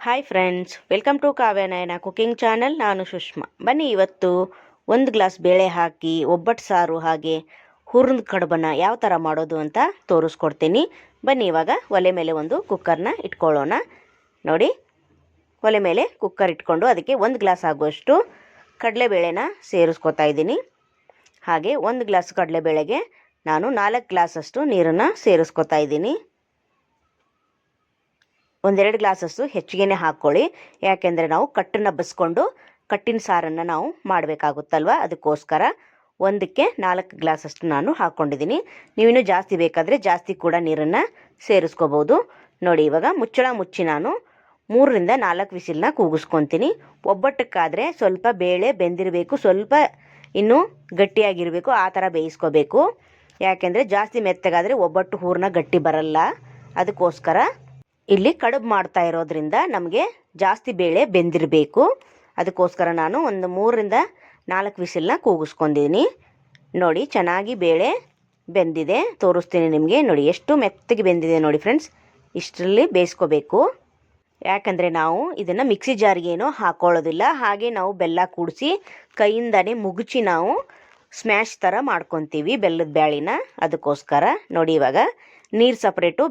Hi friends, welcome to Kavya Nayana cooking channel. ನಾನು ಸುಷ್ಮಾ. ಬನ್ನಿ, ಇವತ್ತು ಒಂದು ಗ್ಲಾಸ್ ಬೇಳೆ ಹಾಕಿ ಒಬ್ಬಟ್ಟು ಸಾರು ಹಾಗೆ ಹುರಿದ ಕಡುಬನ್ನು ಯಾವ ಥರ ಮಾಡೋದು ಅಂತ ತೋರಿಸ್ಕೊಡ್ತೀನಿ. ಬನ್ನಿ, ಇವಾಗ ಒಲೆ ಮೇಲೆ ಒಂದು ಕುಕ್ಕರ್ನ ಇಟ್ಕೊಳ್ಳೋಣ. ನೋಡಿ, ಒಲೆ ಮೇಲೆ ಕುಕ್ಕರ್ ಇಟ್ಕೊಂಡು ಅದಕ್ಕೆ 1 ಗ್ಲಾಸ್ ಆಗುವಷ್ಟು ಕಡಲೆಬೇಳೆನ ಸೇರಿಸ್ಕೊತಾ ಇದ್ದೀನಿ. ಹಾಗೆ 1 ಗ್ಲಾಸ್ ಕಡಲೆಬೇಳೆಗೆ ನಾನು 4 ಗ್ಲಾಸಷ್ಟು ನೀರನ್ನು ಸೇರಿಸ್ಕೊತಾ ಇದ್ದೀನಿ. 1-2 ಗ್ಲಾಸಷ್ಟು ಹೆಚ್ಚಿಗೆ ಹಾಕ್ಕೊಳ್ಳಿ, ಯಾಕೆಂದರೆ ನಾವು ಕಟ್ಟನ್ನು ಬಸ್ಕೊಂಡು ಕಟ್ಟಿನ ಸಾರನ್ನು ನಾವು ಮಾಡಬೇಕಾಗುತ್ತಲ್ವ, ಅದಕ್ಕೋಸ್ಕರ 1ಕ್ಕೆ 4 ಗ್ಲಾಸಷ್ಟು ನಾನು ಹಾಕ್ಕೊಂಡಿದ್ದೀನಿ. ನೀವಿನ್ನೂ ಜಾಸ್ತಿ ಬೇಕಾದರೆ ಜಾಸ್ತಿ ಕೂಡ ನೀರನ್ನು ಸೇರಿಸ್ಕೋಬೋದು. ನೋಡಿ, ಇವಾಗ ಮುಚ್ಚಳ ಮುಚ್ಚಿ ನಾನು 3ರಿಂದ 4 ವಿಸಿಲ್ನ ಕೂಗಿಸ್ಕೊತೀನಿ. ಒಬ್ಬಟ್ಟಕ್ಕಾದರೆ ಸ್ವಲ್ಪ ಬೇಳೆ ಬೆಂದಿರಬೇಕು, ಸ್ವಲ್ಪ ಇನ್ನೂ ಗಟ್ಟಿಯಾಗಿರಬೇಕು, ಆ ಥರ ಬೇಯಿಸ್ಕೋಬೇಕು. ಯಾಕೆಂದರೆ ಜಾಸ್ತಿ ಮೆತ್ತಗಾದರೆ ಒಬ್ಬಟ್ಟು ಹೂರಣ ಗಟ್ಟಿ ಬರಲ್ಲ. ಅದಕ್ಕೋಸ್ಕರ ಇಲ್ಲಿ ಕಡುಬು ಮಾಡ್ತಾ ಇರೋದ್ರಿಂದ ನಮಗೆ ಜಾಸ್ತಿ ಬೇಳೆ ಬೆಂದಿರಬೇಕು. ಅದಕ್ಕೋಸ್ಕರ ನಾನು ಒಂದು 3ರಿಂದ 4 ವಿಸಿಲ್ನ ಕೂಗಿಸ್ಕೊಂಡಿದ್ದೀನಿ. ನೋಡಿ, ಚೆನ್ನಾಗಿ ಬೇಳೆ ಬೆಂದಿದೆ, ತೋರಿಸ್ತೀನಿ ನಿಮಗೆ. ನೋಡಿ ಎಷ್ಟು ಮೆತ್ತಗೆ ಬೆಂದಿದೆ ನೋಡಿ ಫ್ರೆಂಡ್ಸ್. ಇಷ್ಟರಲ್ಲಿ ಬೇಯಿಸ್ಕೋಬೇಕು. ಯಾಕಂದರೆ ನಾವು ಇದನ್ನು ಮಿಕ್ಸಿ ಜಾರಿಗೇನೋ ಹಾಕ್ಕೊಳ್ಳೋದಿಲ್ಲ, ಹಾಗೆ ನಾವು ಬೆಲ್ಲ ಕೂಡಿಸಿ ಕೈಯಿಂದನೇ ಮುಗುಚಿ ನಾವು ಸ್ಮ್ಯಾಶ್ ಥರ ಮಾಡ್ಕೊತೀವಿ ಬೆಲ್ಲದ ಬ್ಯಾಳಿನ. ಅದಕ್ಕೋಸ್ಕರ ನೋಡಿ, ಇವಾಗ ನೀರು ಸಪ್ರೇಟು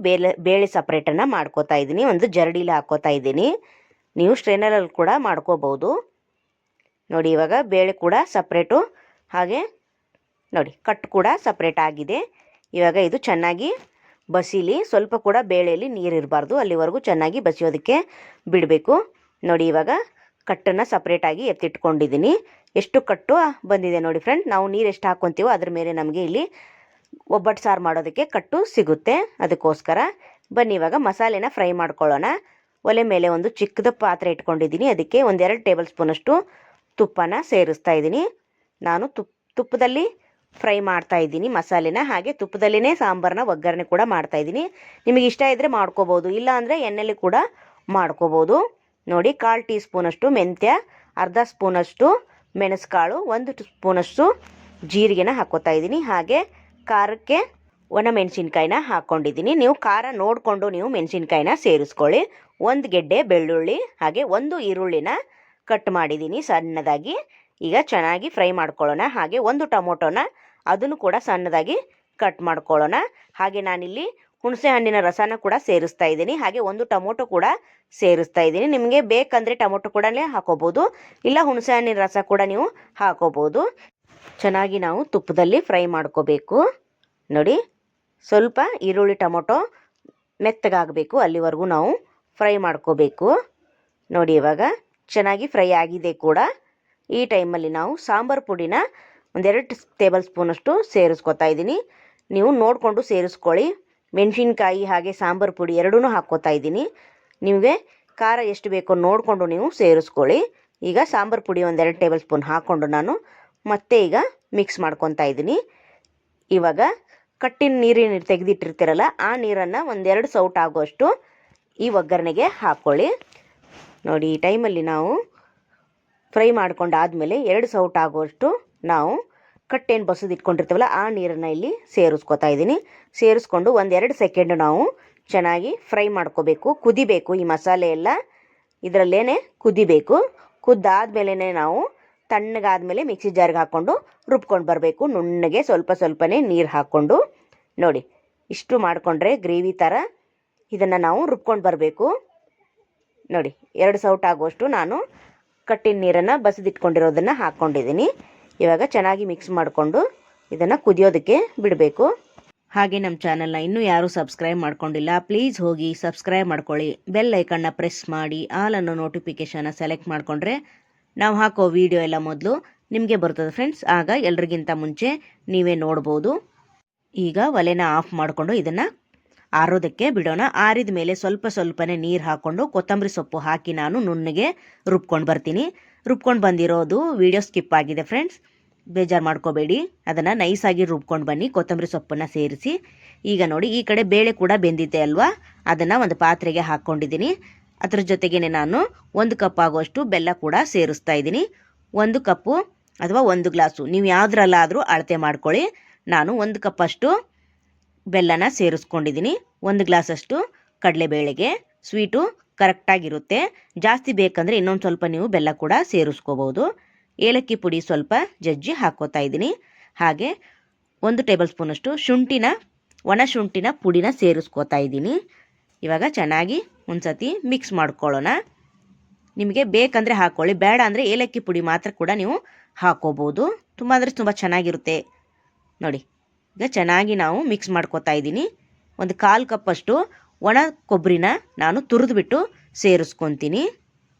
ಬೇಳೆ ಸಪ್ರೇಟನ್ನು ಮಾಡ್ಕೋತಾ ಇದ್ದೀನಿ. ಒಂದು ಜರಡಿಲಿ ಹಾಕ್ಕೋತಾ ಇದ್ದೀನಿ. ನೀವು ಸ್ಟ್ರೈನರಲ್ಲಿ ಕೂಡ ಮಾಡ್ಕೋಬೋದು. ನೋಡಿ, ಇವಾಗ ಬೇಳೆ ಕೂಡ ಸಪ್ರೇಟು, ಹಾಗೆ ನೋಡಿ ಕಟ್ಟು ಕೂಡ ಸಪ್ರೇಟ್ ಆಗಿದೆ. ಇವಾಗ ಇದು ಚೆನ್ನಾಗಿ ಬಸಿಲಿ, ಸ್ವಲ್ಪ ಕೂಡ ಬೇಳೆಯಲ್ಲಿ ನೀರಿರಬಾರ್ದು, ಅಲ್ಲಿವರೆಗೂ ಚೆನ್ನಾಗಿ ಬಸಿಯೋದಕ್ಕೆ ಬಿಡಬೇಕು. ನೋಡಿ, ಇವಾಗ ಕಟ್ಟನ್ನು ಸಪ್ರೇಟಾಗಿ ಎತ್ತಿಟ್ಕೊಂಡಿದ್ದೀನಿ. ಎಷ್ಟು ಕಟ್ಟು ಬಂದಿದೆ ನೋಡಿ ಫ್ರೆಂಡ್. ನಾವು ನೀರು ಎಷ್ಟು ಹಾಕ್ಕೊತೀವೋ ಅದ್ರ ಮೇಲೆ ನಮಗೆ ಇಲ್ಲಿ ಒಬ್ಬಟ್ಟು ಸಾರು ಮಾಡೋದಕ್ಕೆ ಕಟ್ಟು ಸಿಗುತ್ತೆ. ಅದಕ್ಕೋಸ್ಕರ ಬನ್ನಿ ಇವಾಗ ಮಸಾಲೆನ ಫ್ರೈ ಮಾಡ್ಕೊಳ್ಳೋಣ. ಒಲೆ ಮೇಲೆ ಒಂದು ಚಿಕ್ಕದ ಪಾತ್ರೆ ಇಟ್ಕೊಂಡಿದ್ದೀನಿ. ಅದಕ್ಕೆ 1-2 ಟೇಬಲ್ ಸ್ಪೂನಷ್ಟು ತುಪ್ಪನ ಸೇರಿಸ್ತಾ ಇದ್ದೀನಿ. ನಾನು ತುಪ್ಪದಲ್ಲಿ ಫ್ರೈ ಮಾಡ್ತಾ ಇದ್ದೀನಿ ಮಸಾಲೆನ. ಹಾಗೆ ತುಪ್ಪದಲ್ಲೇ ಸಾಂಬಾರನ್ನ ಒಗ್ಗರಣೆ ಕೂಡ ಮಾಡ್ತಾ ಇದ್ದೀನಿ. ನಿಮಗೆ ಇಷ್ಟ ಇದ್ದರೆ ಮಾಡ್ಕೋಬೋದು, ಇಲ್ಲ ಅಂದರೆ ಎಣ್ಣೆಲಿ ಕೂಡ ಮಾಡ್ಕೋಬೋದು. ನೋಡಿ, 1/4 ಟೀ ಸ್ಪೂನಷ್ಟು ಮೆಂತ್ಯ, ಅರ್ಧ ಸ್ಪೂನಷ್ಟು ಮೆಣಸುಕಾಳು, 1 ಸ್ಪೂನಷ್ಟು ಜೀರಿಗೆನ ಹಾಕ್ಕೋತಾ ಇದ್ದೀನಿ. ಹಾಗೆ ಖಾರಕ್ಕೆ ಒಣ ಮೆಣಸಿನ್ಕಾಯಿನ ಹಾಕ್ಕೊಂಡಿದ್ದೀನಿ. ನೀವು ಖಾರ ನೋಡಿಕೊಂಡು ನೀವು ಮೆಣಸಿನ್ಕಾಯಿನ ಸೇರಿಸ್ಕೊಳ್ಳಿ. 1 ಗೆಡ್ಡೆ ಬೆಳ್ಳುಳ್ಳಿ, ಹಾಗೆ 1 ಈರುಳ್ಳಿನ ಕಟ್ ಮಾಡಿದ್ದೀನಿ ಸಣ್ಣದಾಗಿ. ಈಗ ಚೆನ್ನಾಗಿ ಫ್ರೈ ಮಾಡ್ಕೊಳ್ಳೋಣ. ಹಾಗೆ 1 ಟೊಮೊಟೊನ ಅದನ್ನು ಕೂಡ ಸಣ್ಣದಾಗಿ ಕಟ್ ಮಾಡ್ಕೊಳ್ಳೋಣ. ಹಾಗೆ ನಾನಿಲ್ಲಿ ಹುಣಸೆ ಹಣ್ಣಿನ ರಸನ ಕೂಡ ಸೇರಿಸ್ತಾ ಇದ್ದೀನಿ. ಹಾಗೆ 1 ಟೊಮೊಟೊ ಕೂಡ ಸೇರಿಸ್ತಾ ಇದ್ದೀನಿ. ನಿಮಗೆ ಬೇಕಂದರೆ ಟೊಮೊಟೊ ಕೂಡ ಹಾಕೋಬೋದು, ಇಲ್ಲ ಹುಣಸೆ ಹಣ್ಣಿನ ರಸ ಕೂಡ ನೀವು ಹಾಕೋಬೋದು. ಚೆನ್ನಾಗಿ ನಾವು ತುಪ್ಪದಲ್ಲಿ ಫ್ರೈ ಮಾಡ್ಕೋಬೇಕು. ನೋಡಿ, ಸ್ವಲ್ಪ ಈರುಳ್ಳಿ ಟೊಮೊಟೊ ಮೆತ್ತಗಾಗಬೇಕು, ಅಲ್ಲಿವರೆಗೂ ನಾವು ಫ್ರೈ ಮಾಡ್ಕೋಬೇಕು. ನೋಡಿ, ಇವಾಗ ಚೆನ್ನಾಗಿ ಫ್ರೈ ಆಗಿದೆ ಕೂಡ. ಈ ಟೈಮಲ್ಲಿ ನಾವು ಸಾಂಬಾರು ಪುಡಿನ 1-2 ಟೇಬಲ್ ಸ್ಪೂನಷ್ಟು ಸೇರಿಸ್ಕೊತಾ ಇದ್ದೀನಿ. ನೀವು ನೋಡಿಕೊಂಡು ಸೇರಿಸ್ಕೊಳ್ಳಿ. ಮೆಣಸಿನ್ಕಾಯಿ ಹಾಗೆ ಸಾಂಬಾರು ಪುಡಿ ಎರಡೂ ಹಾಕ್ಕೋತಾ ಇದ್ದೀನಿ. ನಿಮಗೆ ಖಾರ ಎಷ್ಟು ಬೇಕೋ ನೋಡಿಕೊಂಡು ನೀವು ಸೇರಿಸ್ಕೊಳ್ಳಿ. ಈಗ ಸಾಂಬಾರು ಪುಡಿ 1-2 ಟೇಬಲ್ ಸ್ಪೂನ್ ಹಾಕ್ಕೊಂಡು ನಾನು ಮತ್ತೆ ಈಗ ಮಿಕ್ಸ್ ಮಾಡ್ಕೊತಾ ಇದ್ದೀನಿ. ಇವಾಗ ಕಟ್ಟಿನ ನೀರಿನ ತೆಗೆದಿಟ್ಟಿರ್ತೀರಲ್ಲ, ಆ ನೀರನ್ನು 1-2 ಸೌಟ್ ಆಗುವಷ್ಟು ಈ ಒಗ್ಗರಣೆಗೆ ಹಾಕ್ಕೊಳ್ಳಿ. ನೋಡಿ, ಈ ಟೈಮಲ್ಲಿ ನಾವು ಫ್ರೈ ಮಾಡ್ಕೊಂಡಾದಮೇಲೆ 2 ಸೌಟ್ ಆಗುವಷ್ಟು ನಾವು ಕಟ್ಟೇನು ಬಸದು ಇಟ್ಕೊಂಡಿರ್ತೀವಲ್ಲ ಆ ನೀರನ್ನು ಇಲ್ಲಿ ಸೇರಿಸ್ಕೊತಾ ಇದ್ದೀನಿ. ಸೇರಿಸ್ಕೊಂಡು 1-2 ಸೆಕೆಂಡ್ ನಾವು ಚೆನ್ನಾಗಿ ಫ್ರೈ ಮಾಡ್ಕೋಬೇಕು. ಕುದಿಬೇಕು, ಈ ಮಸಾಲೆ ಎಲ್ಲ ಇದರಲ್ಲೇ ಕುದಿಬೇಕು. ಕುದ್ದಾದ್ಮೇಲೆ ನಾವು ತಣ್ಣಗಾದ್ಮೇಲೆ ಮಿಕ್ಸಿ ಜಾರ್ಗೆ ಹಾಕ್ಕೊಂಡು ರುಬ್ಕೊಂಡು ಬರಬೇಕು. ನುಣ್ಣಗೆ ಸ್ವಲ್ಪನೇ ನೀರು ಹಾಕ್ಕೊಂಡು. ನೋಡಿ, ಇಷ್ಟು ಮಾಡಿಕೊಂಡ್ರೆ ಗ್ರೇವಿ ಥರ ಇದನ್ನು ನಾವು ರುಬ್ಕೊಂಡು ಬರಬೇಕು. ನೋಡಿ, 2 ಸೌಟ್ ಆಗುವಷ್ಟು ನಾನು ಕಟ್ಟಿನ ನೀರನ್ನು ಬಸಿದಿಟ್ಕೊಂಡಿರೋದನ್ನು ಹಾಕ್ಕೊಂಡಿದ್ದೀನಿ. ಇವಾಗ ಚೆನ್ನಾಗಿ ಮಿಕ್ಸ್ ಮಾಡಿಕೊಂಡು ಇದನ್ನು ಕುದಿಯೋದಕ್ಕೆ ಬಿಡಬೇಕು. ಹಾಗೆ ನಮ್ಮ ಚಾನಲ್ನ ಇನ್ನೂ ಯಾರೂ ಸಬ್ಸ್ಕ್ರೈಬ್ ಮಾಡ್ಕೊಂಡಿಲ್ಲ, ಪ್ಲೀಸ್ ಹೋಗಿ ಸಬ್ಸ್ಕ್ರೈಬ್ ಮಾಡ್ಕೊಳ್ಳಿ. ಬೆಲ್ ಐಕನ್ನ ಪ್ರೆಸ್ ಮಾಡಿ ಆಲ್ ಅನ್ನೋ ನೋಟಿಫಿಕೇಷನ್ನ ಸೆಲೆಕ್ಟ್ ಮಾಡಿಕೊಂಡ್ರೆ ನಾವು ಹಾಕೋ ವಿಡಿಯೋ ಎಲ್ಲ ಮೊದಲು ನಿಮಗೆ ಬರ್ತದೆ ಫ್ರೆಂಡ್ಸ್. ಆಗ ಎಲ್ರಿಗಿಂತ ಮುಂಚೆ ನೀವೇ ನೋಡ್ಬೋದು. ಈಗ ಒಲೆನ ಆಫ್ ಮಾಡಿಕೊಂಡು ಇದನ್ನು ಆರೋದಕ್ಕೆ ಬಿಡೋಣ. ಆರಿದ ಮೇಲೆ ಸ್ವಲ್ಪನೇ ನೀರು ಹಾಕ್ಕೊಂಡು ಕೊತ್ತಂಬರಿ ಸೊಪ್ಪು ಹಾಕಿ ನಾನು ನುಣ್ಣಗೆ ರುಬ್ಕೊಂಡು ಬರ್ತೀನಿ. ರುಬ್ಕೊಂಡು ಬಂದಿರೋದು ವಿಡಿಯೋ ಸ್ಕಿಪ್ ಆಗಿದೆ ಫ್ರೆಂಡ್ಸ್, ಬೇಜಾರು ಮಾಡ್ಕೋಬೇಡಿ. ಅದನ್ನು ನೈಸಾಗಿ ರುಬ್ಕೊಂಡು ಬನ್ನಿ ಕೊತ್ತಂಬರಿ ಸೊಪ್ಪನ್ನು ಸೇರಿಸಿ. ಈಗ ನೋಡಿ, ಈ ಕಡೆ ಬೇಳೆ ಕೂಡ ಬೆಂದಿದೆ ಅಲ್ವಾ, ಅದನ್ನು ಒಂದು ಪಾತ್ರೆಗೆ ಹಾಕ್ಕೊಂಡಿದ್ದೀನಿ. ಅದರ ಜೊತೆಗೇ ನಾನು 1 ಕಪ್ ಆಗುವಷ್ಟು ಬೆಲ್ಲ ಕೂಡ ಸೇರಿಸ್ತಾ ಇದ್ದೀನಿ. 1 ಕಪ್ಪು ಅಥವಾ 1 ಗ್ಲಾಸು ನೀವು ಯಾವುದ್ರಲ್ಲಾದರೂ ಅಳತೆ ಮಾಡ್ಕೊಳ್ಳಿ. ನಾನು 1 ಕಪ್ಪಷ್ಟು ಬೆಲ್ಲನ ಸೇರಿಸ್ಕೊಂಡಿದ್ದೀನಿ. 1 ಗ್ಲಾಸಷ್ಟು ಕಡಲೆಬೇಳೆಗೆ ಸ್ವೀಟು ಕರೆಕ್ಟಾಗಿರುತ್ತೆ. ಜಾಸ್ತಿ ಬೇಕಂದರೆ ಇನ್ನೊಂದು ಸ್ವಲ್ಪ ನೀವು ಬೆಲ್ಲ ಕೂಡ ಸೇರಿಸ್ಕೋಬೋದು. ಏಲಕ್ಕಿ ಪುಡಿ ಸ್ವಲ್ಪ ಜಜ್ಜಿ ಹಾಕ್ಕೋತಾ ಇದ್ದೀನಿ. ಹಾಗೆ 1 ಟೇಬಲ್ ಸ್ಪೂನಷ್ಟು ಒಣ ಶುಂಠಿನ ಪುಡಿನ ಸೇರಿಸ್ಕೋತಾ ಇದ್ದೀನಿ. ಇವಾಗ ಚೆನ್ನಾಗಿ ಒಂದು ಸತಿ ಮಿಕ್ಸ್ ಮಾಡ್ಕೊಳ್ಳೋಣ. ನಿಮಗೆ ಬೇಕಂದರೆ ಹಾಕ್ಕೊಳ್ಳಿ, ಬೇಡ ಅಂದರೆ ಏಲಕ್ಕಿ ಪುಡಿ ಮಾತ್ರ ಕೂಡ ನೀವು ಹಾಕ್ಕೋಬೋದು. ತುಂಬ ಅಂದರೆ ತುಂಬ ಚೆನ್ನಾಗಿರುತ್ತೆ ನೋಡಿ. ಈಗ ಚೆನ್ನಾಗಿ ನಾವು ಮಿಕ್ಸ್ ಮಾಡ್ಕೋತಾ ಇದ್ದೀನಿ. ಒಂದು 1/4 ಕಪ್ಪಷ್ಟು ಒಣ ಕೊಬ್ಬರಿನ ನಾನು ತುರಿದ್ಬಿಟ್ಟು ಸೇರಿಸ್ಕೊತೀನಿ.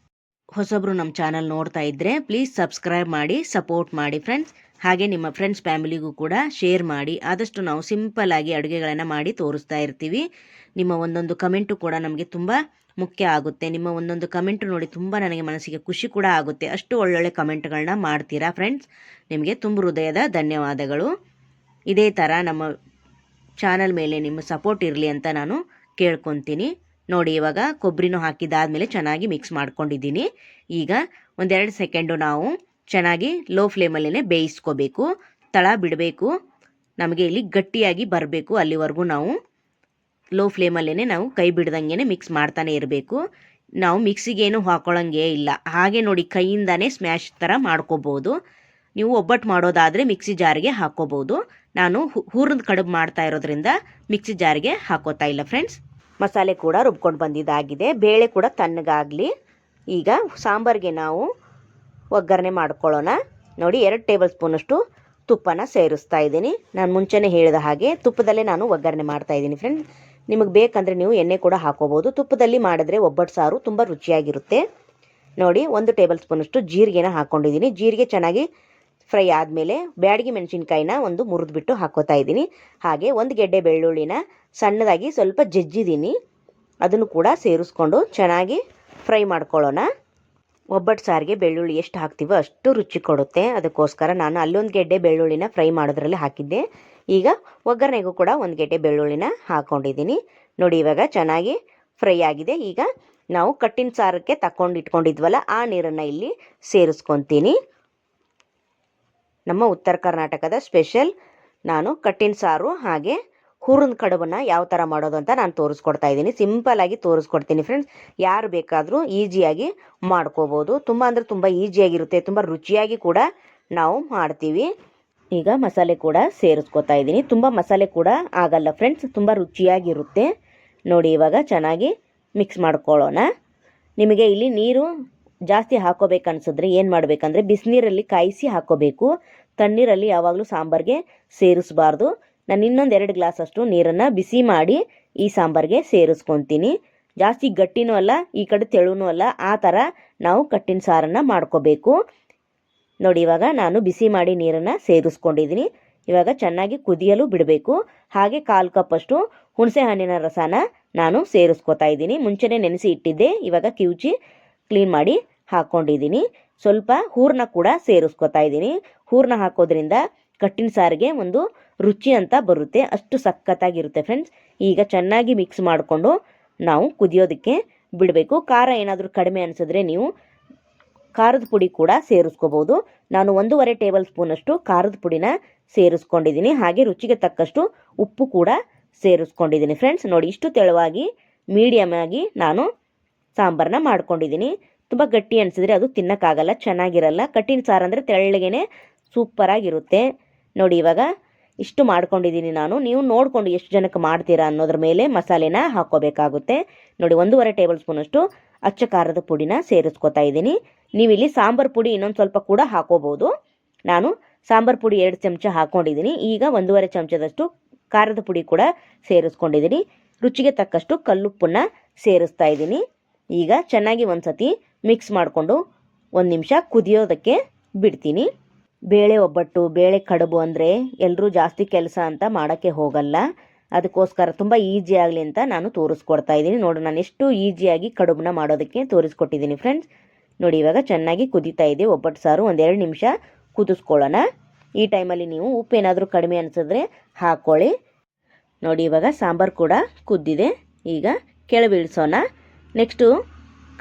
ಹೊಸಬ್ರು ನಮ್ಮ ಚಾನಲ್ ನೋಡ್ತಾ ಇದ್ದರೆ ಪ್ಲೀಸ್ ಸಬ್ಸ್ಕ್ರೈಬ್ ಮಾಡಿ ಸಪೋರ್ಟ್ ಮಾಡಿ ಫ್ರೆಂಡ್ಸ್. ಹಾಗೆ ನಿಮ್ಮ ಫ್ರೆಂಡ್ಸ್ ಫ್ಯಾಮಿಲಿಗೂ ಕೂಡ ಶೇರ್ ಮಾಡಿ. ಆದಷ್ಟು ನಾವು ಸಿಂಪಲ್ಲಾಗಿ ಅಡುಗೆಗಳನ್ನು ಮಾಡಿ ತೋರಿಸ್ತಾ ಇರ್ತೀವಿ. ನಿಮ್ಮ ಒಂದೊಂದು ಕಮೆಂಟು ಕೂಡ ನಮಗೆ ತುಂಬ ಮುಖ್ಯ ಆಗುತ್ತೆ. ನಿಮ್ಮ ಒಂದೊಂದು ಕಮೆಂಟು ನೋಡಿ ತುಂಬ ನನಗೆ ಮನಸ್ಸಿಗೆ ಖುಷಿ ಕೂಡ ಆಗುತ್ತೆ. ಅಷ್ಟು ಒಳ್ಳೊಳ್ಳೆ ಕಮೆಂಟ್ಗಳನ್ನ ಮಾಡ್ತೀರಾ ಫ್ರೆಂಡ್ಸ್. ನಿಮಗೆ ತುಂಬ ಹೃದಯದ ಧನ್ಯವಾದಗಳು. ಇದೇ ಥರ ನಮ್ಮ ಚಾನಲ್ ಮೇಲೆ ನಿಮ್ಮ ಸಪೋರ್ಟ್ ಇರಲಿ ಅಂತ ನಾನು ಕೇಳ್ಕೊತೀನಿ. ನೋಡಿ, ಇವಾಗ ಕೊಬ್ಬರಿನೂ ಹಾಕಿದ್ದಾದಮೇಲೆ ಚೆನ್ನಾಗಿ ಮಿಕ್ಸ್ ಮಾಡ್ಕೊಂಡಿದ್ದೀನಿ. ಈಗ 1-2 ಸೆಕೆಂಡು ನಾವು ಚೆನ್ನಾಗಿ ಲೋ ಫ್ಲೇಮಲ್ಲೇ ಬೇಯಿಸ್ಕೋಬೇಕು. ತಳ ಬಿಡಬೇಕು. ನಮಗೆ ಇಲ್ಲಿ ಗಟ್ಟಿಯಾಗಿ ಬರಬೇಕು. ಅಲ್ಲಿವರೆಗೂ ನಾವು ಲೋ ಫ್ಲೇಮಲ್ಲೇ ನಾವು ಕೈ ಬಿಡ್ದಂಗೆ ಮಿಕ್ಸ್ ಮಾಡ್ತಾನೆ ಇರಬೇಕು. ನಾವು ಮಿಕ್ಸಿಗೇನು ಹಾಕೊಳ್ಳೋಂಗೇ ಇಲ್ಲ. ಹಾಗೆ ನೋಡಿ ಕೈಯಿಂದನೇ ಸ್ಮ್ಯಾಶ್ ಥರ ಮಾಡ್ಕೋಬೋದು. ನೀವು ಒಬ್ಬಟ್ಟು ಮಾಡೋದಾದರೆ ಮಿಕ್ಸಿ ಜಾರಿಗೆ ಹಾಕ್ಕೋಬೋದು. ನಾನು ಹೂರ್ಣದ ಕಡುಬು ಮಾಡ್ತಾ ಇರೋದ್ರಿಂದ ಮಿಕ್ಸಿ ಜಾರಿಗೆ ಹಾಕೋತಾ ಇಲ್ಲ ಫ್ರೆಂಡ್ಸ್. ಮಸಾಲೆ ಕೂಡ ರುಬ್ಕೊಂಡು ಬಂದಿದ್ದಾಗಿದೆ. ಬೇಳೆ ಕೂಡ ತಣ್ಣಗಾಗಲಿ. ಈಗ ಸಾಂಬಾರಿಗೆ ನಾವು ಒಗ್ಗರಣೆ ಮಾಡ್ಕೊಳ್ಳೋಣ. ನೋಡಿ, 2 ಟೇಬಲ್ ಸ್ಪೂನಷ್ಟು ತುಪ್ಪನ ಸೇರಿಸ್ತಾ ಇದ್ದೀನಿ. ನಾನು ಮುಂಚೆನೇ ಹೇಳಿದ ಹಾಗೆ ತುಪ್ಪದಲ್ಲೇ ನಾನು ಒಗ್ಗರಣೆ ಮಾಡ್ತಾ ಇದ್ದೀನಿ ಫ್ರೆಂಡ್ಸ್. ನಿಮಗೆ ಬೇಕಂದರೆ ನೀವು ಎಣ್ಣೆ ಕೂಡ ಹಾಕೋಬೋದು. ತುಪ್ಪದಲ್ಲಿ ಮಾಡಿದ್ರೆ ಒಬ್ಬಟ್ಟು ಸಾರು ತುಂಬ ರುಚಿಯಾಗಿರುತ್ತೆ. ನೋಡಿ, 1 ಟೇಬಲ್ ಸ್ಪೂನಷ್ಟು ಜೀರಿಗೆನ ಹಾಕ್ಕೊಂಡಿದ್ದೀನಿ. ಜೀರಿಗೆ ಚೆನ್ನಾಗಿ ಫ್ರೈ ಆದಮೇಲೆ ಬ್ಯಾಡಗಿ ಮೆಣಸಿನ್ಕಾಯಿನ ಒಂದು ಮುರಿದ್ಬಿಟ್ಟು ಹಾಕೋತಾ ಇದ್ದೀನಿ. ಹಾಗೆ 1 ಗೆಡ್ಡೆ ಬೆಳ್ಳುಳ್ಳಿನ ಸಣ್ಣದಾಗಿ ಸ್ವಲ್ಪ ಜಜ್ಜಿದ್ದೀನಿ. ಅದನ್ನು ಕೂಡ ಸೇರಿಸ್ಕೊಂಡು ಚೆನ್ನಾಗಿ ಫ್ರೈ ಮಾಡ್ಕೊಳ್ಳೋಣ. ಒಬ್ಬಟ್ಟು ಸಾರಿಗೆ ಬೆಳ್ಳುಳ್ಳಿ ಎಷ್ಟು ಹಾಕ್ತೀವೋ ಅಷ್ಟು ರುಚಿ ಕೊಡುತ್ತೆ. ಅದಕ್ಕೋಸ್ಕರ ನಾನು ಅಲ್ಲೊಂದು ಗೆಡ್ಡೆ ಬೆಳ್ಳುಳ್ಳಿನ ಫ್ರೈ ಮಾಡೋದ್ರಲ್ಲಿ ಹಾಕಿದ್ದೆ. ಈಗ ಒಗ್ಗರಣೆಗೂ ಕೂಡ 1 ಗೆಡ್ಡೆ ಬೆಳ್ಳುಳ್ಳಿನ ಹಾಕ್ಕೊಂಡಿದ್ದೀನಿ. ನೋಡಿ, ಇವಾಗ ಚೆನ್ನಾಗಿ ಫ್ರೈ ಆಗಿದೆ. ಈಗ ನಾವು ಕಟ್ಟಿನ ಸಾರಕ್ಕೆ ತಗೊಂಡು ಇಟ್ಕೊಂಡಿದ್ವಲ್ಲ ಆ ನೀರನ್ನು ಇಲ್ಲಿ ಸೇರಿಸ್ಕೊತೀನಿ. ನಮ್ಮ ಉತ್ತರ ಕರ್ನಾಟಕದ ಸ್ಪೆಷಲ್ ನಾನು ಕಟ್ಟಿನ ಸಾರು ಹಾಗೆ ಹೂರ್ಣದ ಕಡುಬನ್ನು ಯಾವ ಥರ ಮಾಡೋದು ಅಂತ ನಾನು ತೋರಿಸ್ಕೊಡ್ತಾ ಇದ್ದೀನಿ. ಸಿಂಪಲ್ಲಾಗಿ ತೋರಿಸ್ಕೊಡ್ತೀನಿ ಫ್ರೆಂಡ್ಸ್. ಯಾರು ಬೇಕಾದರೂ ಈಸಿಯಾಗಿ ಮಾಡ್ಕೋಬೋದು. ತುಂಬ ಅಂದರೆ ತುಂಬ ಈಸಿಯಾಗಿರುತ್ತೆ. ತುಂಬ ರುಚಿಯಾಗಿ ಕೂಡ ನಾವು ಮಾಡ್ತೀವಿ. ಈಗ ಮಸಾಲೆ ಕೂಡ ಸೇರಿಸ್ಕೊತಾ ಇದ್ದೀನಿ. ತುಂಬ ಮಸಾಲೆ ಕೂಡ ಆಗಲ್ಲ ಫ್ರೆಂಡ್ಸ್, ತುಂಬ ರುಚಿಯಾಗಿರುತ್ತೆ. ನೋಡಿ, ಇವಾಗ ಚೆನ್ನಾಗಿ ಮಿಕ್ಸ್ ಮಾಡ್ಕೊಳ್ಳೋಣ. ನಿಮಗೆ ಇಲ್ಲಿ ನೀರು ಜಾಸ್ತಿ ಹಾಕೋಬೇಕನ್ಸಿದ್ರೆ ಏನು ಮಾಡಬೇಕಂದ್ರೆ ಬಿಸಿನೀರಲ್ಲಿ ಕಾಯಿಸಿ ಹಾಕೋಬೇಕು. ತಣ್ಣೀರಲ್ಲಿ ಯಾವಾಗಲೂ ಸಾಂಬಾರಿಗೆ ಸೇರಿಸಬಾರ್ದು. ನಾನು ಇನ್ನೊಂದು 2 ಗ್ಲಾಸಷ್ಟು ನೀರನ್ನು ಬಿಸಿ ಮಾಡಿ ಈ ಸಾಂಬಾರಿಗೆ ಸೇರಿಸ್ಕೊತೀನಿ. ಜಾಸ್ತಿ ಗಟ್ಟಿನೂ ಅಲ್ಲ, ಈ ಕಡೆ ತೆಳುನೂ ಅಲ್ಲ, ಆ ಥರ ನಾವು ಕಟ್ಟಿನ ಸಾರನ್ನು ಮಾಡ್ಕೋಬೇಕು. ನೋಡಿ, ಇವಾಗ ನಾನು ಬಿಸಿ ಮಾಡಿ ನೀರನ್ನು ಸೇರಿಸ್ಕೊಂಡಿದ್ದೀನಿ. ಇವಾಗ ಚೆನ್ನಾಗಿ ಕುದಿಯಲು ಬಿಡಬೇಕು. ಹಾಗೆ 1/4 ಕಪ್ಪಷ್ಟು ಹುಣಸೆ ಹಣ್ಣಿನ ರಸನ ನಾನು ಸೇರಿಸ್ಕೊತಾ ಇದ್ದೀನಿ. ಮುಂಚೆನೇ ನೆನೆಸಿ ಇಟ್ಟಿದ್ದೆ. ಇವಾಗ ಕಿವುಚಿ ಕ್ಲೀನ್ ಮಾಡಿ ಹಾಕ್ಕೊಂಡಿದ್ದೀನಿ. ಸ್ವಲ್ಪ ಹೂರ್ಣ ಕೂಡ ಸೇರಿಸ್ಕೊತಾ ಇದ್ದೀನಿ. ಹೂರ್ಣ ಹಾಕೋದ್ರಿಂದ ಕಟ್ಟಿನ ಸಾರಿಗೆ ಒಂದು ರುಚಿ ಅಂತ ಬರುತ್ತೆ. ಅಷ್ಟು ಸಖತ್ತಾಗಿರುತ್ತೆ ಫ್ರೆಂಡ್ಸ್. ಈಗ ಚೆನ್ನಾಗಿ ಮಿಕ್ಸ್ ಮಾಡಿಕೊಂಡು ನಾವು ಕುದಿಯೋದಕ್ಕೆ ಬಿಡಬೇಕು. ಖಾರ ಏನಾದರೂ ಕಡಿಮೆ ಅನಿಸಿದ್ರೆ ನೀವು ಖಾರದ ಪುಡಿ ಕೂಡ ಸೇರಿಸ್ಕೋಬೋದು. ನಾನು 1.5 ಟೇಬಲ್ ಸ್ಪೂನಷ್ಟು ಖಾರದ ಪುಡಿನ ಸೇರಿಸ್ಕೊಂಡಿದ್ದೀನಿ. ಹಾಗೆ ರುಚಿಗೆ ತಕ್ಕಷ್ಟು ಉಪ್ಪು ಕೂಡ ಸೇರಿಸ್ಕೊಂಡಿದ್ದೀನಿ ಫ್ರೆಂಡ್ಸ್. ನೋಡಿ, ಇಷ್ಟು ತೆಳುವಾಗಿ ಮೀಡಿಯಮ್ ಆಗಿ ನಾನು ಸಾಂಬಾರನ್ನ ಮಾಡ್ಕೊಂಡಿದ್ದೀನಿ. ತುಂಬ ಗಟ್ಟಿ ಅನಿಸಿದ್ರೆ ಅದು ತಿನ್ನೋಕ್ಕಾಗಲ್ಲ, ಚೆನ್ನಾಗಿರಲ್ಲ. ಕಟ್ಟಿನ ಸಾರು ಅಂದರೆ ತೆಳ್ಳಗೇನೆ ಸೂಪರಾಗಿರುತ್ತೆ. ನೋಡಿ, ಇವಾಗ ಇಷ್ಟು ಮಾಡ್ಕೊಂಡಿದ್ದೀನಿ ನಾನು. ನೀವು ನೋಡಿಕೊಂಡು ಎಷ್ಟು ಜನಕ್ಕೆ ಮಾಡ್ತೀರಾ ಅನ್ನೋದ್ರ ಮೇಲೆ ಮಸಾಲೆನ ಹಾಕ್ಕೋಬೇಕಾಗುತ್ತೆ. ನೋಡಿ, 1.5 ಟೇಬಲ್ ಸ್ಪೂನಷ್ಟು ಅಚ್ಚ ಖಾರದ ಪುಡಿನ ಸೇರಿಸ್ಕೊತಾ ಇದ್ದೀನಿ. ನೀವಿಲ್ಲಿ ಸಾಂಬಾರು ಪುಡಿ ಇನ್ನೊಂದು ಸ್ವಲ್ಪ ಕೂಡ ಹಾಕೋಬೋದು. ನಾನು ಸಾಂಬಾರು ಪುಡಿ 2 ಚಮಚ ಹಾಕ್ಕೊಂಡಿದ್ದೀನಿ. ಈಗ 1.5 ಚಮಚದಷ್ಟು ಖಾರದ ಪುಡಿ ಕೂಡ ಸೇರಿಸ್ಕೊಂಡಿದ್ದೀನಿ. ರುಚಿಗೆ ತಕ್ಕಷ್ಟು ಕಲ್ಲುಪ್ಪನ್ನು ಸೇರಿಸ್ತಾ ಇದ್ದೀನಿ. ಈಗ ಚೆನ್ನಾಗಿ ಒಂದು ಸತಿ ಮಿಕ್ಸ್ ಮಾಡಿಕೊಂಡು 1 ನಿಮಿಷ ಕುದಿಯೋದಕ್ಕೆ ಬಿಡ್ತೀನಿ. ಬೇಳೆ ಒಬ್ಬಟ್ಟು, ಬೇಳೆ ಕಡುಬು ಅಂದರೆ ಎಲ್ಲರೂ ಜಾಸ್ತಿ ಕೆಲಸ ಅಂತ ಮಾಡೋಕ್ಕೆ ಹೋಗಲ್ಲ. ಅದಕ್ಕೋಸ್ಕರ ತುಂಬ ಈಸಿ ಆಗಲಿ ಅಂತ ನಾನು ತೋರಿಸ್ಕೊಡ್ತಾ ಇದ್ದೀನಿ. ನೋಡಿ, ನಾನು ಎಷ್ಟು ಈಸಿಯಾಗಿ ಕಡುಬನ್ನ ಮಾಡೋದಕ್ಕೆ ತೋರಿಸ್ಕೊಟ್ಟಿದ್ದೀನಿ ಫ್ರೆಂಡ್ಸ್. ನೋಡಿ, ಇವಾಗ ಚೆನ್ನಾಗಿ ಕುದೀತಾ ಇದೆ ಒಬ್ಬಟ್ಟು ಸಾರು. 1-2 ನಿಮಿಷ ಕುದಿಸ್ಕೊಳ್ಳೋಣ. ಈ ಟೈಮಲ್ಲಿ ನೀವು ಉಪ್ಪೇನಾದರೂ ಕಡಿಮೆ ಅನಿಸಿದ್ರೆ ಹಾಕ್ಕೊಳ್ಳಿ. ನೋಡಿ, ಇವಾಗ ಸಾಂಬಾರು ಕೂಡ ಕುದ್ದಿದೆ. ಈಗ ಕೆಳಗಿಳಿಸೋಣ. ನೆಕ್ಸ್ಟು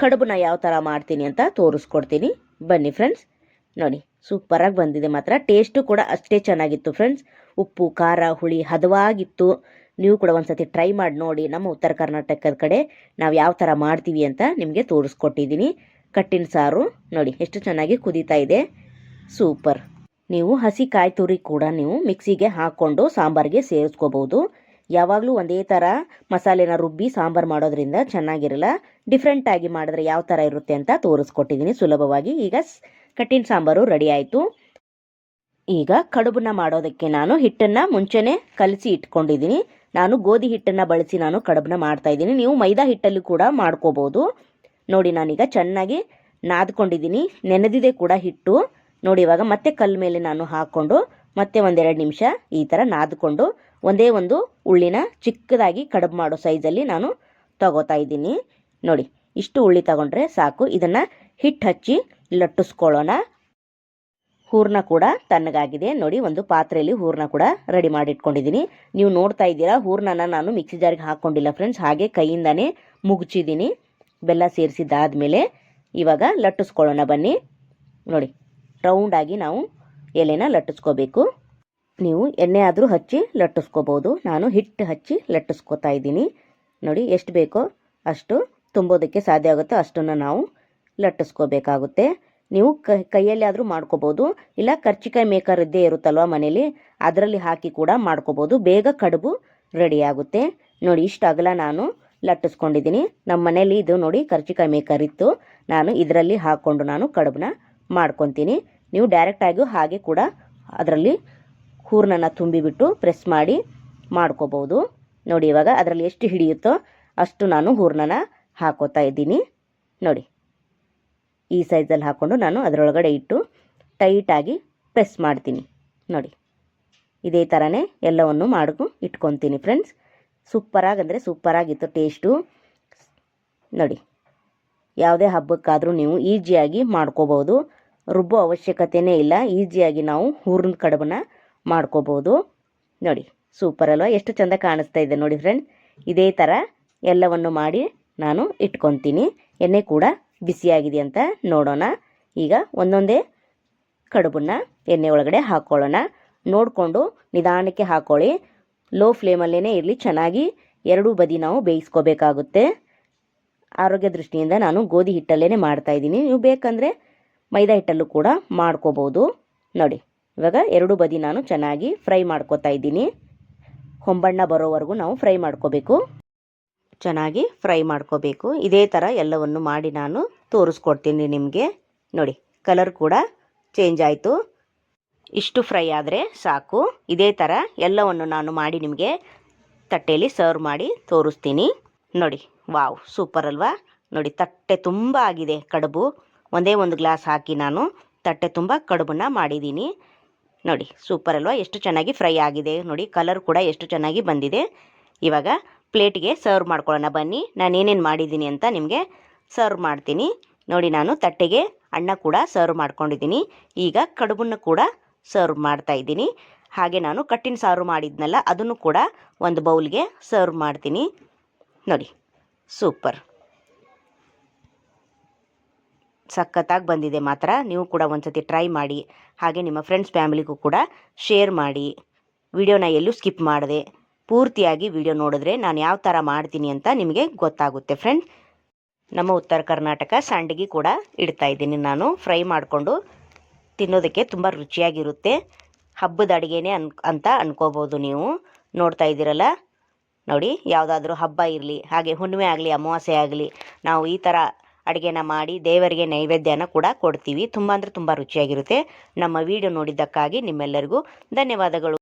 ಕಡುಬನ್ನ ಯಾವ ಥರ ಮಾಡ್ತೀನಿ ಅಂತ ತೋರಿಸ್ಕೊಡ್ತೀನಿ. ಬನ್ನಿ ಫ್ರೆಂಡ್ಸ್. ನೋಡಿ, ಸೂಪರಾಗಿ ಬಂದಿದೆ. ಮಾತ್ರ ಟೇಸ್ಟು ಕೂಡ ಅಷ್ಟೇ ಚೆನ್ನಾಗಿತ್ತು ಫ್ರೆಂಡ್ಸ್. ಉಪ್ಪು, ಖಾರ, ಹುಳಿ ಹದವಾಗಿತ್ತು. ನೀವು ಕೂಡ ಒಂದ್ಸತಿ ಟ್ರೈ ಮಾಡಿ ನೋಡಿ. ನಮ್ಮ ಉತ್ತರ ಕರ್ನಾಟಕದ ಕಡೆ ನಾವು ಯಾವ ಥರ ಮಾಡ್ತೀವಿ ಅಂತ ನಿಮಗೆ ತೋರಿಸ್ಕೊಟ್ಟಿದ್ದೀನಿ. ಕಟ್ಟಿನ ಸಾರು ನೋಡಿ ಎಷ್ಟು ಚೆನ್ನಾಗಿ ಕುದೀತಾ ಇದೆ, ಸೂಪರ್. ನೀವು ಹಸಿ ಕಾಯಿ ತುರಿ ಕೂಡ ನೀವು ಮಿಕ್ಸಿಗೆ ಹಾಕ್ಕೊಂಡು ಸಾಂಬಾರಿಗೆ ಸೇರಿಸ್ಕೋಬೋದು. ಯಾವಾಗಲೂ ಒಂದೇ ಥರ ಮಸಾಲೆನ ರುಬ್ಬಿ ಸಾಂಬಾರು ಮಾಡೋದ್ರಿಂದ ಚೆನ್ನಾಗಿರಲ್ಲ. ಡಿಫ್ರೆಂಟಾಗಿ ಮಾಡಿದ್ರೆ ಯಾವ ಥರ ಇರುತ್ತೆ ಅಂತ ತೋರಿಸ್ಕೊಟ್ಟಿದ್ದೀನಿ ಸುಲಭವಾಗಿ. ಈಗ ಕಟ್ಟಿನ ಸಾಂಬಾರು ರೆಡಿ ಆಯಿತು. ಈಗ ಕಡುಬನ್ನ ಮಾಡೋದಕ್ಕೆ ನಾನು ಹಿಟ್ಟನ್ನು ಮುಂಚೆನೇ ಕಲಸಿ ಇಟ್ಕೊಂಡಿದ್ದೀನಿ. ನಾನು ಗೋಧಿ ಹಿಟ್ಟನ್ನು ಬಳಸಿ ನಾನು ಕಡುಬನ್ನ ಮಾಡ್ತಾಯಿದ್ದೀನಿ. ನೀವು ಮೈದಾ ಹಿಟ್ಟಲ್ಲಿ ಕೂಡ ಮಾಡ್ಕೋಬೋದು. ನೋಡಿ ನಾನೀಗ ಚೆನ್ನಾಗಿ ನಾದ್ಕೊಂಡಿದ್ದೀನಿ, ನೆನೆದಿದೆ ಕೂಡ ಹಿಟ್ಟು. ನೋಡಿ ಇವಾಗ ಮತ್ತೆ ಕಲ್ಲು ಮೇಲೆ ನಾನು ಹಾಕ್ಕೊಂಡು ಮತ್ತೆ ಒಂದೆರಡು ನಿಮಿಷ ಈ ಥರ ನಾದ್ಕೊಂಡು ಒಂದೇ ಒಂದು ಉಳ್ಳಿನ ಚಿಕ್ಕದಾಗಿ ಕಡುಬು ಮಾಡೋ ಸೈಜಲ್ಲಿ ನಾನು ತಗೋತಾ ಇದ್ದೀನಿ. ನೋಡಿ ಇಷ್ಟು ಉಳ್ಳಿ ತಗೊಂಡ್ರೆ ಸಾಕು. ಇದನ್ನು ಹಿಟ್ಟು ಹಚ್ಚಿ ಲಟ್ಟಿಸ್ಕೊಳ್ಳೋಣ. ಹೂರ್ಣ ಕೂಡ ತಣ್ಣಗಾಗಿದೆ. ನೋಡಿ ಒಂದು ಪಾತ್ರೆಯಲ್ಲಿ ಹೂರ್ಣ ಕೂಡ ರೆಡಿ ಮಾಡಿ ಇಟ್ಕೊಂಡಿದ್ದೀನಿ. ನೀವು ನೋಡ್ತಾ ಇದ್ದೀರಾ ಹೂರ್ಣನ ನಾನು ಮಿಕ್ಸಿ ಜಾರಿಗೆ ಹಾಕ್ಕೊಂಡಿಲ್ಲ ಫ್ರೆಂಡ್ಸ್, ಹಾಗೆ ಕೈಯಿಂದಾನೇ ಮುಗ್ಚಿದ್ದೀನಿ. ಬೆಲ್ಲ ಸೇರಿಸಿದ್ದಾದಮೇಲೆ ಇವಾಗ ಲಟ್ಟಿಸ್ಕೊಳ್ಳೋಣ ಬನ್ನಿ. ನೋಡಿ ರೌಂಡಾಗಿ ನಾವು ಎಲೆನ ಲಟ್ಟಿಸ್ಕೋಬೇಕು. ನೀವು ಎಣ್ಣೆ ಆದರೂ ಹಚ್ಚಿ ಲಟ್ಟಿಸ್ಕೋಬೋದು. ನಾನು ಹಿಟ್ಟು ಹಚ್ಚಿ ಲಟ್ಟಿಸ್ಕೋತಾ ಇದ್ದೀನಿ. ನೋಡಿ ಎಷ್ಟು ಬೇಕೋ ಅಷ್ಟು ತುಂಬೋದಕ್ಕೆ ಸಾಧ್ಯ ಆಗುತ್ತೋ ಅಷ್ಟನ್ನು ನಾವು ಲಟ್ಟಿಸ್ಕೋಬೇಕಾಗುತ್ತೆ. ನೀವು ಕೈಯಲ್ಲಿ ಆದರೂ ಮಾಡ್ಕೋಬೋದು, ಇಲ್ಲ ಕರ್ಚಿಕಾಯಿ ಮೇಕರ್ ಇದ್ದೇ ಇರುತ್ತಲ್ವ ಮನೇಲಿ, ಅದರಲ್ಲಿ ಹಾಕಿ ಕೂಡ ಮಾಡ್ಕೋಬೋದು. ಬೇಗ ಕಡುಬು ರೆಡಿ ಆಗುತ್ತೆ. ನೋಡಿ ಇಷ್ಟು ಅಗಲ ನಾನು ಲಟ್ಟಿಸ್ಕೊಂಡಿದ್ದೀನಿ. ನಮ್ಮ ಮನೇಲಿ ಇದು ನೋಡಿ ಕರ್ಚಿಕಾಯಿ ಮೇಕರ್ ಇತ್ತು, ನಾನು ಇದರಲ್ಲಿ ಹಾಕ್ಕೊಂಡು ನಾನು ಕಡುಬನ್ನ ಮಾಡ್ಕೊತೀನಿ. ನೀವು ಡೈರೆಕ್ಟಾಗಿ ಹಾಗೆ ಕೂಡ ಅದರಲ್ಲಿ ಹೂರ್ಣನ ತುಂಬಿಬಿಟ್ಟು ಪ್ರೆಸ್ ಮಾಡಿ ಮಾಡ್ಕೋಬೋದು. ನೋಡಿ ಇವಾಗ ಅದರಲ್ಲಿ ಎಷ್ಟು ಹಿಡಿಯುತ್ತೋ ಅಷ್ಟು ನಾನು ಹೂರ್ಣನ ಹಾಕೋತಾ ಇದ್ದೀನಿ. ನೋಡಿ ಈ ಸೈಜಲ್ಲಿ ಹಾಕ್ಕೊಂಡು ನಾನು ಅದರೊಳಗಡೆ ಇಟ್ಟು ಟೈಟಾಗಿ ಪ್ರೆಸ್ ಮಾಡ್ತೀನಿ. ನೋಡಿ ಇದೇ ಥರನೇ ಎಲ್ಲವನ್ನು ಮಾಡ್ಕೊ ಇಟ್ಕೊತೀನಿ ಫ್ರೆಂಡ್ಸ್. ಸೂಪರಾಗಂದರೆ ಸೂಪರಾಗಿತ್ತು ಟೇಸ್ಟು. ನೋಡಿ ಯಾವುದೇ ಹಬ್ಬಕ್ಕಾದರೂ ನೀವು ಈಸಿಯಾಗಿ ಮಾಡ್ಕೋಬೋದು, ರುಬ್ಬೋ ಅವಶ್ಯಕತೆಯೇ ಇಲ್ಲ. ಈಸಿಯಾಗಿ ನಾವು ಹೂರ್ಣ ಕಡುಬನ್ನ ಮಾಡ್ಕೋಬೋದು. ನೋಡಿ ಸೂಪರ್ ಅಲ್ವಾ, ಎಷ್ಟು ಚೆಂದ ಕಾಣಿಸ್ತಾ ಇದೆ ನೋಡಿ ಫ್ರೆಂಡ್ಸ್. ಇದೇ ಥರ ಎಲ್ಲವನ್ನು ಮಾಡಿ ನಾನು ಇಟ್ಕೊತೀನಿ. ಎಣ್ಣೆ ಕೂಡ ಬಿಸಿಯಾಗಿದೆ ಅಂತ ನೋಡೋಣ. ಈಗ ಒಂದೊಂದೇ ಕಡುಬನ್ನ ಎಣ್ಣೆ ಒಳಗಡೆ ಹಾಕ್ಕೊಳ್ಳೋಣ. ನೋಡಿಕೊಂಡು ನಿಧಾನಕ್ಕೆ ಹಾಕ್ಕೊಳ್ಳಿ, ಲೋ ಫ್ಲೇಮಲ್ಲೇ ಇರಲಿ. ಚೆನ್ನಾಗಿ ಎರಡೂ ಬದಿ ನಾವು ಬೇಯಿಸ್ಕೋಬೇಕಾಗುತ್ತೆ. ಆರೋಗ್ಯ ದೃಷ್ಟಿಯಿಂದ ನಾನು ಗೋಧಿ ಹಿಟ್ಟಲ್ಲೇ ಮಾಡ್ತಾಯಿದ್ದೀನಿ. ನೀವು ಬೇಕಂದರೆ ಮೈದಾ ಹಿಟ್ಟಲ್ಲೂ ಕೂಡ ಮಾಡ್ಕೋಬೋದು. ನೋಡಿ ಇವಾಗ ಎರಡೂ ಬದಿ ನಾನು ಚೆನ್ನಾಗಿ ಫ್ರೈ ಮಾಡ್ಕೋತಾ ಇದ್ದೀನಿ. ಹೊಂಬಣ್ಣ ಬರೋವರೆಗೂ ನಾವು ಫ್ರೈ ಮಾಡ್ಕೋಬೇಕು, ಚೆನ್ನಾಗಿ ಫ್ರೈ ಮಾಡ್ಕೋಬೇಕು. ಇದೇ ಥರ ಎಲ್ಲವನ್ನು ಮಾಡಿ ನಾನು ತೋರಿಸ್ಕೊಡ್ತೀನಿ ನಿಮಗೆ. ನೋಡಿ ಕಲರ್ ಕೂಡ ಚೇಂಜ್ ಆಯಿತು. ಇಷ್ಟು ಫ್ರೈ ಆದರೆ ಸಾಕು. ಇದೇ ಥರ ಎಲ್ಲವನ್ನು ನಾನು ಮಾಡಿ ನಿಮಗೆ ತಟ್ಟೆಯಲ್ಲಿ ಸರ್ವ್ ಮಾಡಿ ತೋರಿಸ್ತೀನಿ. ನೋಡಿ ವಾವ್ ಸೂಪರ್ ಅಲ್ವಾ. ನೋಡಿ ತಟ್ಟೆ ತುಂಬ ಆಗಿದೆ ಕಡುಬು. ಒಂದೇ ಒಂದು ಗ್ಲಾಸ್ ಹಾಕಿ ನಾನು ತಟ್ಟೆ ತುಂಬ ಕಡುಬನ್ನ ಮಾಡಿದ್ದೀನಿ. ನೋಡಿ ಸೂಪರ್ ಅಲ್ವಾ, ಎಷ್ಟು ಚೆನ್ನಾಗಿ ಫ್ರೈ ಆಗಿದೆ. ನೋಡಿ ಕಲರ್ ಕೂಡ ಎಷ್ಟು ಚೆನ್ನಾಗಿ ಬಂದಿದೆ. ಇವಾಗ ಪ್ಲೇಟಿಗೆ ಸರ್ವ್ ಮಾಡ್ಕೊಳ್ಳೋಣ ಬನ್ನಿ. ನಾನು ಏನೇನು ಮಾಡಿದ್ದೀನಿ ಅಂತ ನಿಮಗೆ ಸರ್ವ್ ಮಾಡ್ತೀನಿ. ನೋಡಿ ನಾನು ತಟ್ಟೆಗೆ ಅನ್ನ ಕೂಡ ಸರ್ವ್ ಮಾಡ್ಕೊಂಡಿದ್ದೀನಿ. ಈಗ ಕಡುಬನ್ನು ಕೂಡ ಸರ್ವ್ ಮಾಡ್ತಾ ಇದ್ದೀನಿ. ಹಾಗೆ ನಾನು ಕಟ್ಟಿನ ಸಾರು ಮಾಡಿದ್ನಲ್ಲ ಅದನ್ನು ಕೂಡ ಒಂದು ಬೌಲ್ಗೆ ಸರ್ವ್ ಮಾಡ್ತೀನಿ. ನೋಡಿ ಸೂಪರ್, ಸಖತ್ತಾಗಿ ಬಂದಿದೆ ಮಾತ್ರ. ನೀವು ಕೂಡ ಒಂದ್ಸತಿ ಟ್ರೈ ಮಾಡಿ, ಹಾಗೆ ನಿಮ್ಮ ಫ್ರೆಂಡ್ಸ್ ಫ್ಯಾಮಿಲಿಗೂ ಕೂಡ ಶೇರ್ ಮಾಡಿ. ವಿಡಿಯೋನ ಎಲ್ಲೂ ಸ್ಕಿಪ್ ಮಾಡದೆ ಪೂರ್ತಿಯಾಗಿ ವಿಡಿಯೋ ನೋಡಿದ್ರೆ ನಾನು ಯಾವ ಥರ ಮಾಡ್ತೀನಿ ಅಂತ ನಿಮಗೆ ಗೊತ್ತಾಗುತ್ತೆ ಫ್ರೆಂಡ್ಸ್. ನಮ್ಮ ಉತ್ತರ ಕರ್ನಾಟಕ ಸಂಡಿಗೆ ಕೂಡ ಇಡ್ತಾ ಇದ್ದೀನಿ ನಾನು. ಫ್ರೈ ಮಾಡಿಕೊಂಡು ತಿನ್ನೋದಕ್ಕೆ ತುಂಬ ರುಚಿಯಾಗಿರುತ್ತೆ. ಹಬ್ಬದ ಅಡುಗೆನೇ ಅಂತ ಅನ್ಕೋಬೋದು ನೀವು. ನೋಡ್ತಾ ಇದ್ದೀರಲ್ಲ ನೋಡಿ, ಯಾವುದಾದ್ರೂ ಹಬ್ಬ ಇರಲಿ, ಹಾಗೆ ಹುಣ್ಣಿಮೆ ಆಗಲಿ, ಅಮಾವಾಸ್ಯೆ ಆಗಲಿ, ನಾವು ಈ ಥರ ಅಡುಗೆನ ಮಾಡಿ ದೇವರಿಗೆ ನೈವೇದ್ಯನ ಕೂಡ ಕೊಡ್ತೀವಿ. ತುಂಬ ಅಂದರೆ ತುಂಬ ರುಚಿಯಾಗಿರುತ್ತೆ. ನಮ್ಮ ವಿಡಿಯೋ ನೋಡಿದ್ದಕ್ಕಾಗಿ ನಿಮ್ಮೆಲ್ಲರಿಗೂ ಧನ್ಯವಾದಗಳು.